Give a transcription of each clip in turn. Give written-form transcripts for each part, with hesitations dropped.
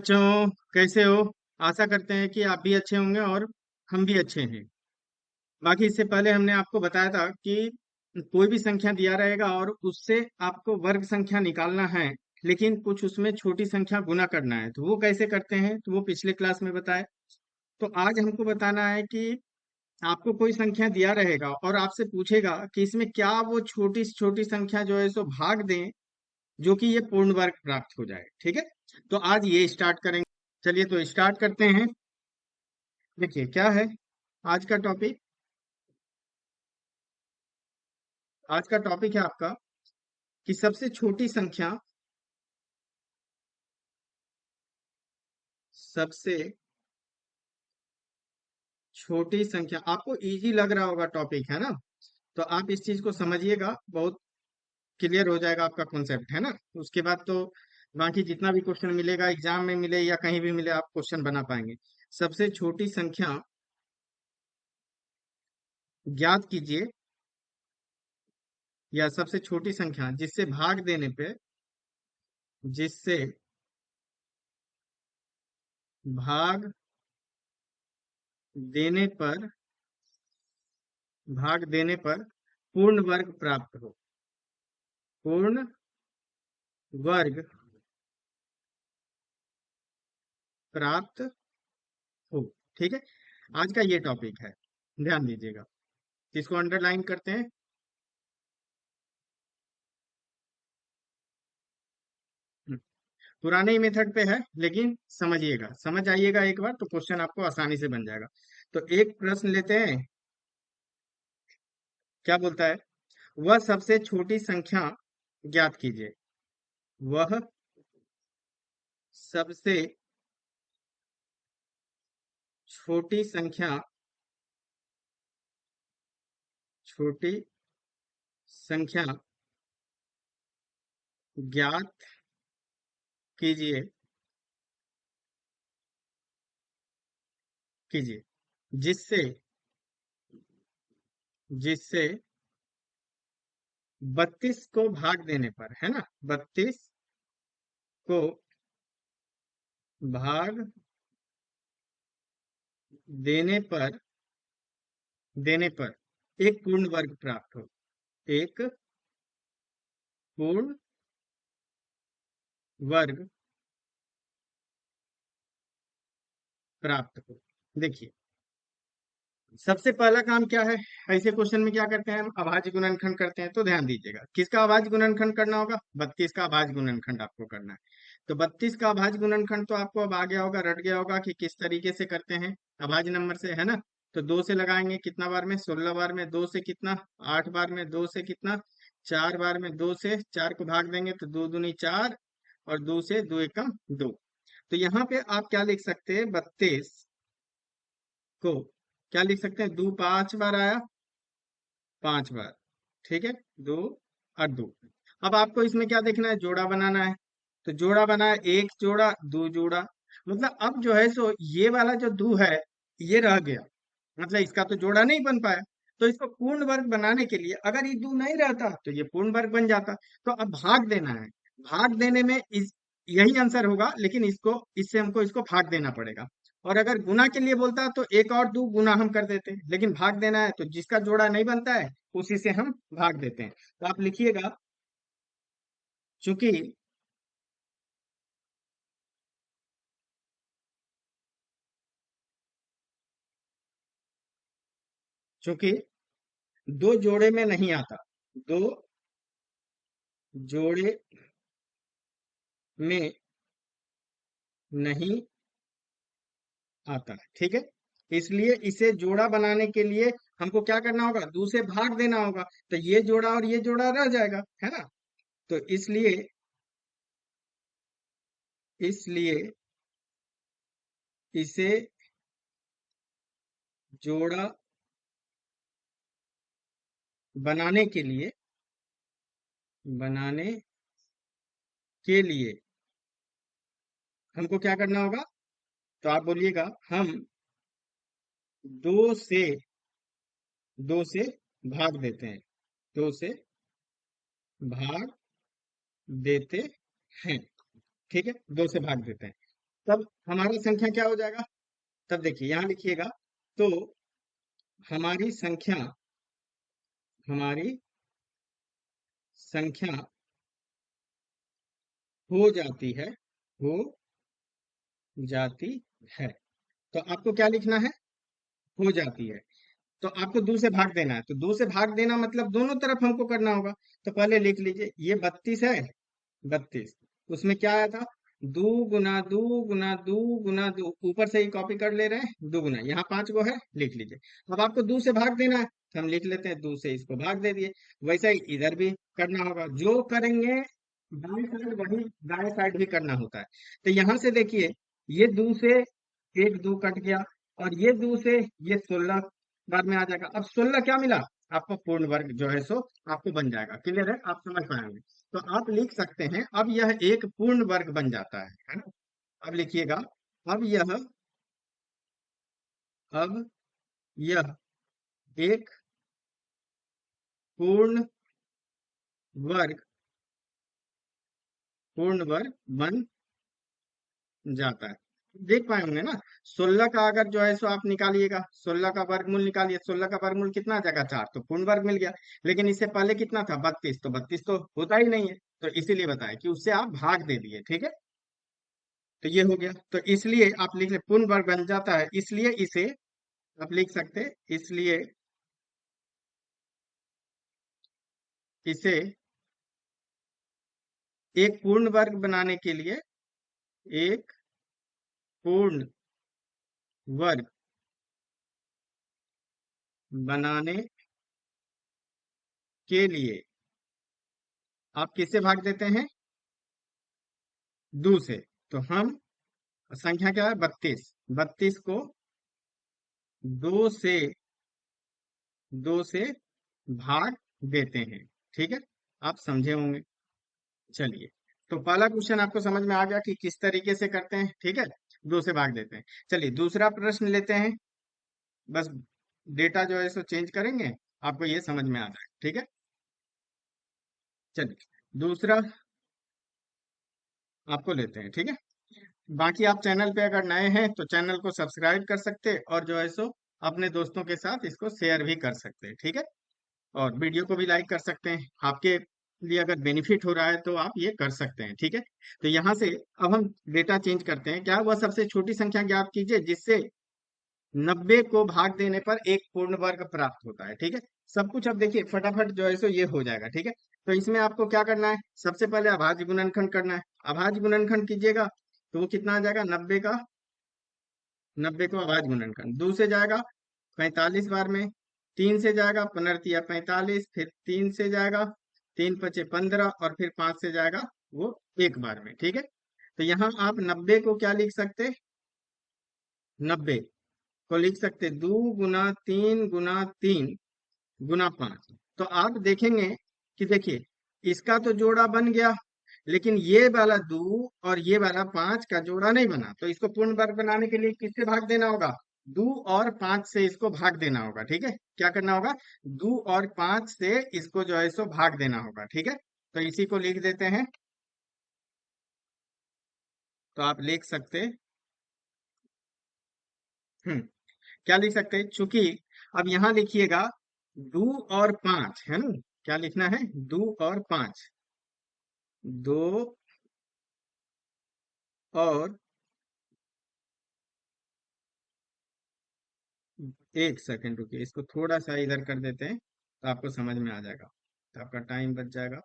बच्चों, कैसे हो? आशा करते हैं कि आप भी अच्छे होंगे और हम भी अच्छे हैं। बाकी इससे पहले हमने आपको बताया था कि कोई भी संख्या दिया रहेगा और उससे आपको वर्ग संख्या निकालना है, लेकिन कुछ उसमें छोटी संख्या गुना करना है। तो वो कैसे करते हैं, तो वो पिछले क्लास में बताए। तो आज हमको बताना है कि आपको कोई संख्या दिया रहेगा और आपसे पूछेगा कि इसमें क्या वो छोटी से छोटी संख्या जो है सो भाग दें, जो कि ये पूर्ण वर्ग प्राप्त हो जाए। ठीक है, तो आज ये स्टार्ट करेंगे। चलिए तो स्टार्ट करते हैं। देखिए क्या है आज का टॉपिक। आज का टॉपिक है आपका कि सबसे छोटी संख्या, सबसे छोटी संख्या। आपको इजी लग रहा होगा टॉपिक, है ना? तो आप इस चीज को समझिएगा, बहुत क्लियर हो जाएगा आपका कॉन्सेप्ट, है ना? उसके बाद तो बाकी जितना भी क्वेश्चन मिलेगा, एग्जाम में मिले या कहीं भी मिले, आप क्वेश्चन बना पाएंगे। सबसे छोटी संख्या ज्ञात कीजिए, या सबसे छोटी संख्या जिससे भाग देने पे, जिससे भाग देने पर, भाग देने पर पूर्ण वर्ग प्राप्त हो, पूर्ण वर्ग प्राप्त हो। ठीक है, आज का ये टॉपिक है, ध्यान दीजिएगा। इसको अंडरलाइन करते हैं। हम्म, पुराने ही मेथड पे है, लेकिन समझिएगा, समझ आइएगा एक बार तो क्वेश्चन आपको आसानी से बन जाएगा। तो एक प्रश्न लेते हैं। क्या बोलता है? वह सबसे छोटी संख्या ज्ञात कीजिए। वह सबसे छोटी संख्या, छोटी संख्या ज्ञात कीजिए, कीजिए जिससे, जिससे 32 को भाग देने पर, है ना, 32 को भाग देने पर, देने पर एक पूर्ण वर्ग प्राप्त हो, एक पूर्ण वर्ग प्राप्त हो। देखिए, सबसे पहला काम क्या है? ऐसे क्वेश्चन में क्या करते हैं हम? अभाज्य गुणनखंड करते हैं। तो ध्यान दीजिएगा, किसका अभाज्य गुणनखंड करना होगा? 32 का अभाज्य गुणनखंड आपको करना है। तो 32 का अभाज्य गुणनखंड तो आपको अब आ गया होगा, रट गया होगा कि किस तरीके से करते हैं। अभाज्य नंबर से, है ना? तो 2 से लगाएंगे, कितना बार में? 16 बार में। 2 से कितना? 8 बार में। 2 से कितना? 4 बार में। 2 से 4 को भाग देंगे तो 2 दूनी 4, और 2 से 2 एकम 2। तो यहाँ पे आप क्या लिख सकते हैं? 32 को क्या लिख सकते हैं? दो 5 बार आया, 5 बार। ठीक है, 2 और 2। अब आपको इसमें क्या देखना है? जोड़ा बनाना है। तो जोड़ा बनाया, एक जोड़ा, दो जोड़ा। मतलब अब जो है सो ये वाला जो दो है, ये रह गया, मतलब इसका तो जोड़ा नहीं बन पाया। तो इसको पूर्ण वर्ग बनाने के लिए, अगर ये दो नहीं रहता तो ये पूर्ण वर्ग बन जाता। तो अब भाग देना है। भाग देने में इस यही आंसर होगा, लेकिन इसको, इससे हमको इसको भाग देना पड़ेगा। और अगर गुना के लिए बोलता तो एक और दो गुना हम कर देते, लेकिन भाग देना है तो जिसका जोड़ा नहीं बनता है उसी से हम भाग देते हैं। तो आप लिखिएगा, चूंकि, चूंकि दो जोड़े में नहीं आता, दो जोड़े में नहीं आता है। ठीक है, इसलिए इसे जोड़ा बनाने के लिए हमको क्या करना होगा? दो से भाग देना होगा। तो ये जोड़ा और ये जोड़ा रह जाएगा, है ना? तो इसलिए, इसलिए इसे जोड़ा बनाने के लिए, बनाने के लिए हमको क्या करना होगा? तो आप बोलिएगा, हम दो से, दो से भाग देते हैं, दो से भाग देते हैं। ठीक है, दो से भाग देते हैं। तब हमारी संख्या क्या हो जाएगा? तब देखिए यहाँ लिखिएगा, तो हमारी संख्या हमारी संख्या हो जाती है, हो जाती है। तो आपको क्या लिखना है? हो जाती है। तो आपको दो से भाग देना है, तो दो से भाग देना मतलब दोनों तरफ हमको करना होगा। तो पहले लिख लीजिए, ये 32 है, 32, उसमें क्या आया था? दो गुना दो गुना दो गुना दो, ऊपर से ही कॉपी कर ले रहे हैं, दो गुना, यहाँ 5 गो है, लिख लीजिए। अब आपको दो से भाग देना है, तो हम लिख लेते हैं, दो से इसको भाग दे दिए। वैसा ही इधर भी करना होगा, जो करेंगे दाएं साइड वही दाएं साइड भी करना होता है। तो यहाँ से देखिए, ये दो से एक दो कट गया, और ये दो से ये 16 बार में आ जाएगा। अब 16 क्या मिला? आपको पूर्ण वर्ग जो है सो आपको बन जाएगा। क्लियर है? आप समझ पाएंगे। तो आप लिख सकते हैं, अब यह एक पूर्ण वर्ग बन जाता है ना? अब लिखिएगा, अब यह अब यह एक पूर्ण वर्ग बन जाता है। देख पाए होंगे ना, 16 का अगर जो है सो आप निकालिएगा, 16 का वर्गमूल निकालिए, 16 का वर्गमूल कितना आ जाएगा? 4, तो पूर्ण वर्ग मिल गया। लेकिन इससे पहले कितना था? 32, तो 32 तो होता ही नहीं है, तो इसीलिए बताया कि उससे आप भाग दे दिए। ठीक है, तो ये हो गया। तो इसलिए आप लिख ले पूर्ण वर्ग बन जाता है, इसलिए इसे आप लिख सकते हैं, इसलिए इसे एक पूर्ण वर्ग बनाने के लिए, एक पूर्ण वर्ग बनाने के लिए आप किससे भाग देते हैं? दो से। तो हम संख्या क्या है? 32, 32 को दो से दो से भाग देते हैं। ठीक है, आप समझे होंगे। चलिए, तो पहला क्वेश्चन आपको समझ में आ गया कि किस तरीके से करते हैं। ठीक है, दो से भाग देते हैं। चलिए दूसरा प्रश्न लेते हैं। बस डेटा जो है सो चेंज करेंगे, आपको ये समझ में आ जाए। ठीक है, चलिए दूसरा आपको लेते हैं। ठीक है, बाकी आप चैनल पे अगर नए हैं तो चैनल को सब्सक्राइब कर सकते हैं, और जो है सो अपने दोस्तों के साथ इसको शेयर भी कर सकते हैं। ठीक है, और वीडियो को भी लाइक कर सकते हैं। आपके लिए अगर बेनिफिट हो रहा है तो आप ये कर सकते हैं। ठीक है, तो यहाँ से अब हम डेटा चेंज करते हैं। क्या? वह सबसे छोटी संख्या ज्ञात कीजिए जिससे 90 को भाग देने पर एक पूर्ण वर्ग प्राप्त होता है। ठीक है, सब कुछ अब देखिए फटाफट जो है सो ये हो जाएगा। ठीक है, तो इसमें आपको क्या करना है? सबसे पहले अभाज्य गुणनखंड करना है। अभाज्य गुणनखंड कीजिएगा तो वो कितना आ जाएगा? 90 का, 90 को अभाज्य गुणनखंड, 2 से जाएगा 45 बार में, 3 से जाएगा पुनर्तिया 45, फिर 3 से जाएगा, 3 पचे 15, और फिर 5 से जाएगा वो एक बार में। ठीक है, तो यहाँ आप 90 को क्या लिख सकते? 90 को लिख सकते 2 गुना 3 गुना 3 गुना 5। तो आप देखेंगे कि देखिए, इसका तो जोड़ा बन गया, लेकिन ये वाला 2 और ये वाला 5 का जोड़ा नहीं बना। तो इसको पूर्ण वर्ग बनाने के लिए किससे भाग देना होगा? 2 और 5 से इसको भाग देना होगा। ठीक है, क्या करना होगा? 2 और 5 से इसको जो है सो भाग देना होगा। ठीक है, तो इसी को लिख देते हैं। तो आप लिख सकते, हम्म, क्या लिख सकते हैं? चूंकि अब यहाँ लिखिएगा 2 और 5 है ना, क्या लिखना है? 2 और 5, 2 और 1 सेकंड रुकिए, इसको थोड़ा सा इधर कर देते हैं तो आपको समझ में आ जाएगा, तो आपका टाइम बच जाएगा।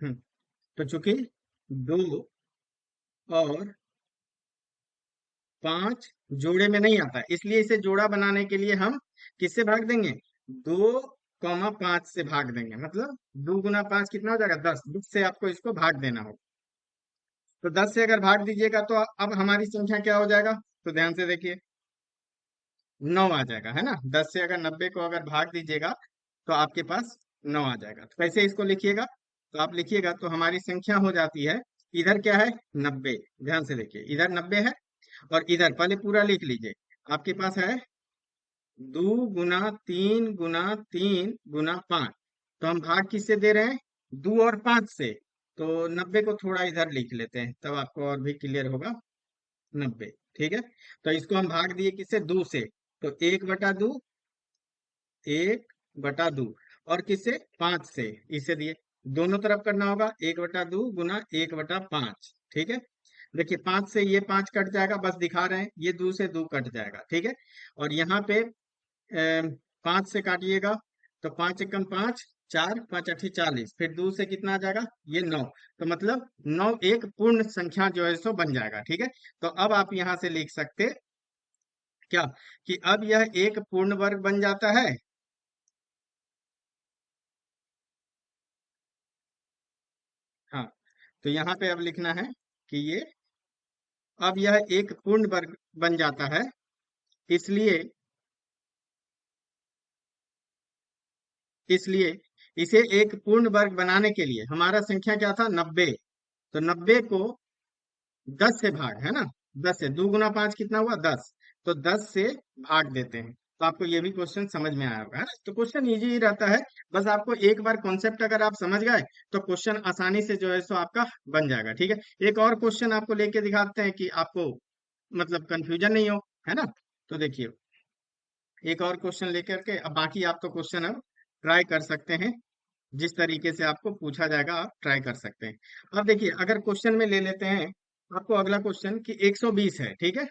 हम्म, तो चूंकि 2 और 5 जोड़े में नहीं आता, इसलिए इसे जोड़ा बनाने के लिए हम किससे भाग देंगे? 2, 5 से भाग देंगे। मतलब 2 गुना 5 कितना हो जाएगा? 10, 10 से आपको इसको भाग देना होगा। तो 10 से अगर भाग दीजिएगा तो अब हमारी संख्या क्या हो जाएगा? तो ध्यान से देखिए, 9 आ जाएगा, है ना? 10 से अगर 90 को अगर भाग दीजिएगा तो आपके पास 9 आ जाएगा। तो कैसे इसको लिखिएगा? तो आप लिखिएगा तो हमारी संख्या हो जाती है, इधर क्या है? 90। ध्यान से देखिए, इधर 90 है, और इधर पहले पूरा लिख लीजिए। आपके पास है दो गुना तीन गुना पांच। तो हम भाग किससे दे रहे हैं? दो और पांच से। तो 90 को थोड़ा इधर लिख लेते हैं, तब आपको और भी क्लियर होगा। 90। ठीक है। तो इसको हम भाग दिए किससे? दो से। तो 1/2, 1/2। और किससे? पांच से। इसे दिए। दोनों तरफ करना होगा 1/2 गुना 1/5। ठीक है। देखिए, पांच से ये पांच कट जाएगा, बस दिखा रहे हैं, ये दो से दो कट जाएगा। ठीक है। और यहाँ पे पांच से काटिएगा, तो पांच एकम पांच, चार पांच अठी 40, फिर दो से कितना आ जाएगा? ये 9। तो मतलब 9 एक पूर्ण संख्या जो है सो बन जाएगा। ठीक है। तो अब आप यहां से लिख सकते क्या, कि अब यह एक पूर्ण वर्ग बन जाता है। हाँ। तो यहाँ पे अब लिखना है कि ये, अब यह एक पूर्ण वर्ग बन जाता है, इसलिए इसलिए इसे एक पूर्ण वर्ग बनाने के लिए हमारा संख्या क्या था? 90। तो 90 को 10 से भाग, है ना। 10 से, 2 गुना 5 कितना हुआ? 10। तो 10 से भाग देते हैं। तो आपको ये भी क्वेश्चन समझ में आया होगा, है ना। तो क्वेश्चन इजी ही रहता है। बस आपको एक बार कॉन्सेप्ट अगर आप समझ गए, तो क्वेश्चन आसानी से जो है सो आपका बन जाएगा। ठीक है। एक और क्वेश्चन आपको लेके दिखाते हैं कि आपको मतलब कंफ्यूजन नहीं हो, है ना। तो देखिए, एक और क्वेश्चन लेकर के, अब बाकी आप तो क्वेश्चन अब ट्राई कर सकते हैं। जिस तरीके से आपको पूछा जाएगा आप ट्राई कर सकते हैं। अब देखिए, अगर क्वेश्चन में ले लेते हैं आपको अगला क्वेश्चन कि 120 है। ठीक है।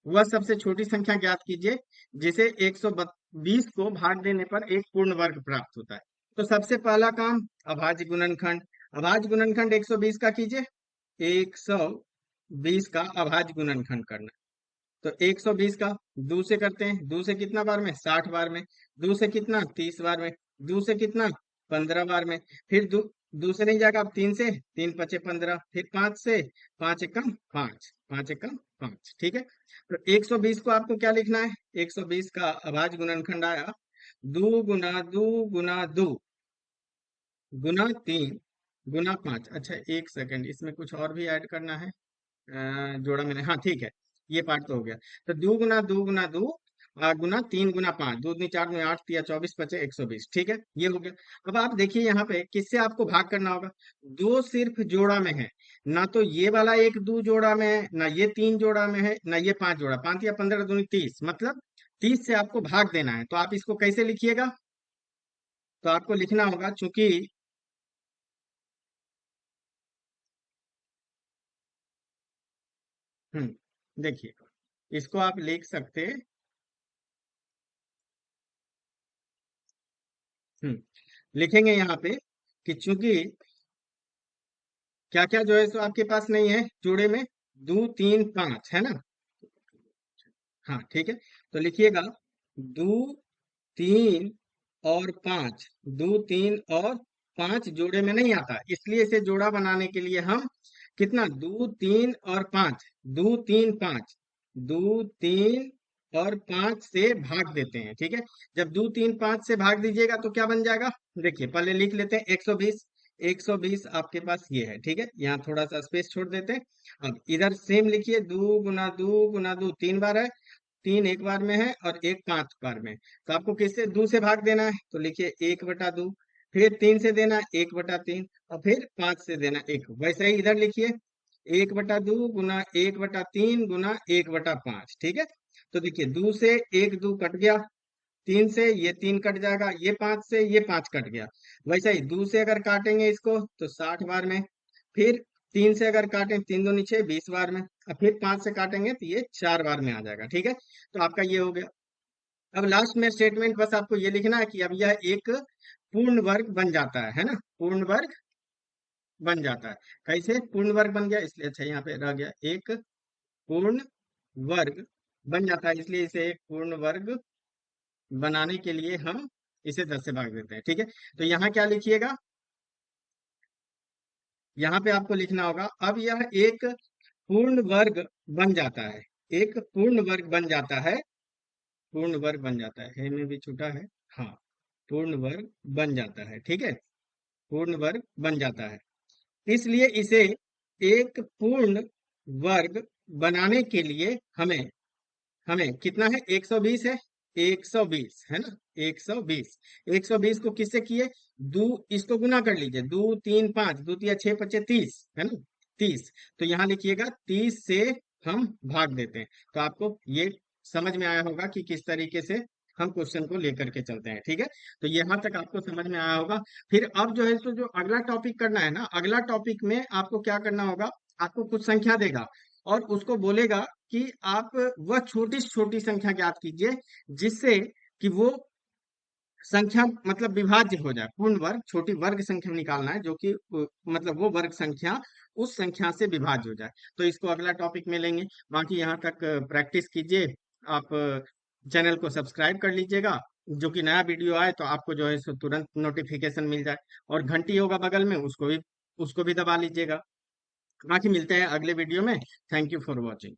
वह सबसे छोटी संख्या ज्ञात कीजिए जिसे 120 को भाग देने पर एक पूर्ण वर्ग प्राप्त होता है। तो सबसे पहला काम, अभाज्य गुणनखंड। अभाज्य गुणनखंड 120 का कीजिए। 120 का अभाज्य गुणनखंड करना। तो 120 का दो से करते हैं। दो से कितना बार में? 60 बार में। दो से कितना? 30 बार में। दो से कितना? 15 बार में। फिर दो, दो से नहीं जाएगा, अब तीन से, तीन पचे 15, फिर पांच से, पांच एकम पांच, पांच एकम पांच। ठीक है। तो 120 को आपको क्या लिखना है? 120 का अभाज्य गुणनखंड आया, दो गुना दो गुना तीन गुना पांच। अच्छा, एक सेकंड, इसमें कुछ और भी ऐड करना है। जोड़ा मैंने, हाँ ठीक है। ये पार्ट तो हो गया। तो दो गुना दो गुना तीन गुना पांच, दो दूनी चार में आठ, तिया 24, पचे 120। ठीक है, ये हो गया। अब आप देखिए यहाँ पे किससे आपको भाग करना होगा। दो सिर्फ जोड़ा में है, ना तो ये वाला एक दो जोड़ा में है, ना ये तीन जोड़ा में है, ना ये पांच जोड़ा। पांच या 15 दूनी 30, मतलब 30 से आपको भाग देना है। तो आप इसको कैसे लिखिएगा? तो आपको लिखना होगा, चूंकि देखिए, इसको आप लिख सकते। लिखेंगे यहाँ पे कि चूंकि क्या क्या जो है सो आपके पास नहीं है जोड़े में, दो तीन पांच, है ना। हाँ ठीक है। तो लिखिएगा, दो तीन और पांच। दो तीन और पांच जोड़े में नहीं आता, इसलिए इसे जोड़ा बनाने के लिए हम कितना? दो तीन और पांच, दो तीन पांच, दो तीन और पांच से भाग देते हैं। ठीक है। जब दो तीन पांच से भाग दीजिएगा तो क्या बन जाएगा? देखिए, पहले लिख लेते हैं 120। 120 आपके पास ये है। ठीक है, यहाँ थोड़ा सा स्पेस छोड़ देते हैं। अब इधर सेम लिखिए, दो गुना दो तीन बार है, तीन एक बार में है और एक पांच बार में। तो आपको किससे? दो से भाग देना है, तो लिखिए 1/2। फिर तीन से देना है, 1/3। और फिर पांच से देना एक। वैसे ही इधर लिखिए, 1/2 गुना 1/3 गुना 1/5। ठीक है। तो देखिए, दो से एक दो कट गया, तीन से ये तीन कट जाएगा, ये पांच से ये पांच कट गया। वैसे ही दो से अगर काटेंगे इसको तो 60 बार में। फिर तीन से अगर काटें, तीन दो नीचे 20 बार में। और फिर पांच से काटेंगे तो ये 4 बार में आ जाएगा। ठीक है। तो आपका ये हो गया। अब लास्ट में स्टेटमेंट बस आपको ये लिखना है कि अब यह एक पूर्ण वर्ग बन जाता है ना। पूर्ण वर्ग बन जाता है। कैसे पूर्ण वर्ग बन गया? इसलिए अच्छा यहाँ पे रह गया, एक पूर्ण वर्ग बन जाता है, इसलिए इसे एक पूर्ण वर्ग बनाने के लिए हम इसे 10 से भाग देते हैं। ठीक है। तो यहाँ क्या लिखिएगा? यहाँ पे आपको लिखना होगा, अब यह एक पूर्ण वर्ग बन जाता है। एक पूर्ण वर्ग बन जाता है। पूर्ण वर्ग बन जाता है, में भी छूटा है। हाँ, पूर्ण वर्ग बन जाता है। ठीक है, पूर्ण वर्ग बन जाता है। इसलिए इसे एक पूर्ण वर्ग बनाने के लिए हमें हमें कितना है? 120 है। 120 है ना, 120। 120 को किससे किए, दो, इसको गुना कर लीजिए, 2 3 5, 2 तिया 6 5 30 है ना, 30। तो यहाँ लिखिएगा 30 से हम भाग देते हैं। तो आपको ये समझ में आया होगा कि किस तरीके से हम क्वेश्चन को लेकर के चलते हैं, ठीक है। तो यहाँ तक आपको समझ में आया होगा। फिर अब जो है तो जो अगला टॉपिक करना है ना, अगला टॉपिक में आपको क्या करना होगा, आपको कुछ संख्या देगा और उसको बोलेगा कि आप वह छोटी से छोटी संख्या ज्ञात कीजिए जिससे कि वो संख्या मतलब विभाज्य हो जाए, पूर्ण वर्ग, छोटी वर्ग संख्या निकालना है जो कि मतलब वो वर्ग संख्या उस संख्या से विभाज्य हो जाए। तो इसको अगला टॉपिक में लेंगे। बाकी यहाँ तक प्रैक्टिस कीजिए। आप चैनल को सब्सक्राइब कर लीजिएगा, जो कि नया वीडियो आए तो आपको जो है सो तुरंत नोटिफिकेशन मिल जाए। और घंटी होगा बगल में, उसको भी दबा लीजिएगा। बाकी मिलते हैं अगले वीडियो में। Thank you for watching.